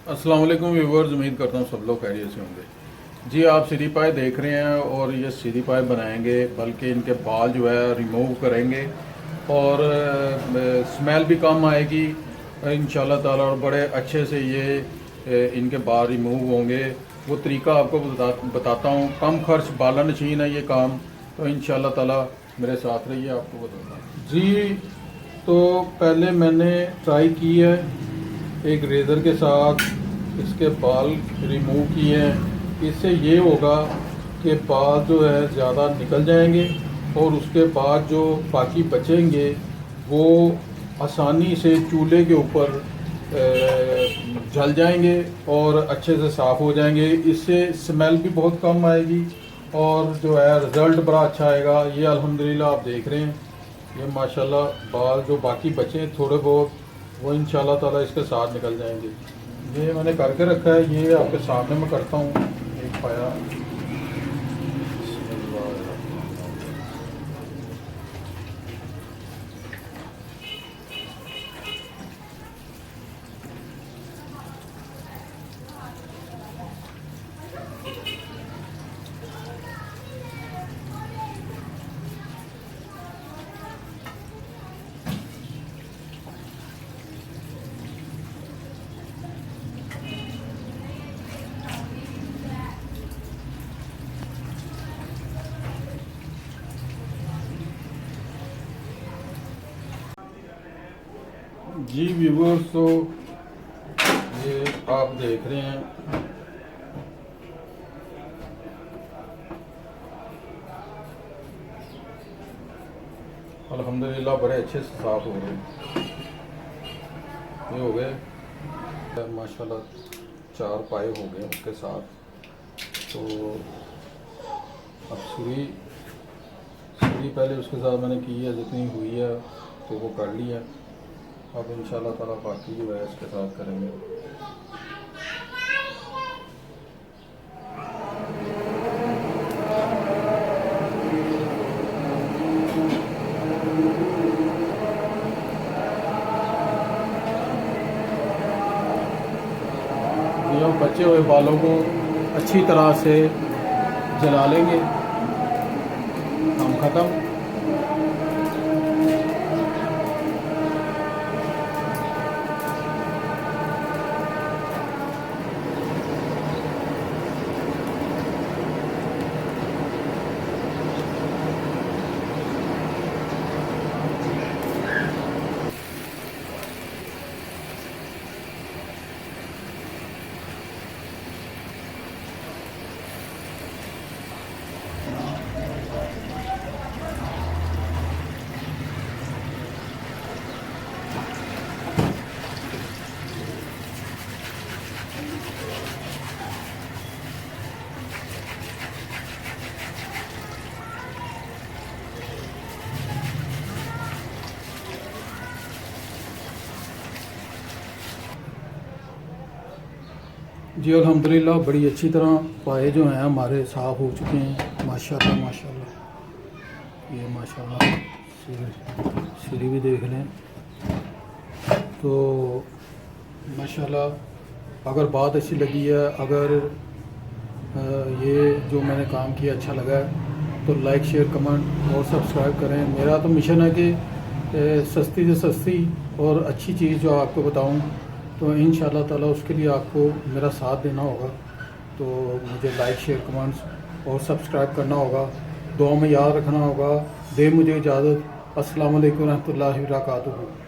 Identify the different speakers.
Speaker 1: अस्सलाम वालेकुम व्यूवर्स, उम्मीद करता हूँ सब लोग खैरियत से होंगे। जी, आप सीधी पाए देख रहे हैं और ये सीधी पाए बनाएंगे, बल्कि इनके बाल जो है रिमूव करेंगे और स्मेल भी कम आएगी इंशाल्लाह ताला, और बड़े अच्छे से ये इनके बाल रिमूव होंगे। वो तरीका आपको बताता हूँ। कम खर्च बाला नशीन है ये काम, तो इंशाल्लाह ताला मेरे साथ रहिए, आपको बताता हूँ। जी, तो पहले मैंने ट्राई की है एक रेज़र के साथ इसके बाल रिमूव किए हैं। इससे ये होगा कि बाल जो है ज़्यादा निकल जाएंगे और उसके बाद जो बाकी बचेंगे वो आसानी से चूल्हे के ऊपर जल जाएंगे और अच्छे से साफ़ हो जाएंगे। इससे स्मेल भी बहुत कम आएगी और जो है रिज़ल्ट बड़ा अच्छा आएगा। ये अल्हम्दुलिल्लाह आप देख रहे हैं, ये माशाल्लाह बाल जो बाकी बचे थोड़े बहुत वो इंशाल्लाह ताला इसके साथ निकल जाएंगे। ये मैंने करके रखा है, ये आपके सामने मैं करता हूँ। एक पाया जी व्यूवर्स, तो ये आप देख रहे हैं अल्हम्दुलिल्लाह बड़े अच्छे से साफ हो रहे हैं। ये हो गए माशाल्लाह 4 पाए हो गए उसके साथ। तो अब सुई पहले उसके साथ मैंने की है, जितनी हुई है तो वो कर लिया। अब इंशाल्लाह ताला बाकी जो है इसके साथ करेंगे। ये बचे हुए बालों को अच्छी तरह से जला लेंगे, काम ख़त्म। जी अल्हम्दुलिल्लाह बड़ी अच्छी तरह पाए जो हैं हमारे साफ़ हो चुके हैं माशाल्लाह माशाल्लाह। ये माशाल्लाह सीढ़ी भी देख लें तो माशाल्लाह। अगर बात अच्छी लगी है, अगर ये जो मैंने काम किया अच्छा लगा है तो लाइक शेयर कमेंट और सब्सक्राइब करें। मेरा तो मिशन है कि सस्ती से सस्ती और अच्छी चीज़ जो आपको बताऊं, तो इंशाल्लाह ताला उसके लिए आपको मेरा साथ देना होगा। तो मुझे लाइक शेयर कमेंट्स और सब्सक्राइब करना होगा, दुआ में याद रखना होगा। दे मुझे इजाज़त। अस्सलाम वालेकुम रहमतुल्लाहि व बरकातुहू।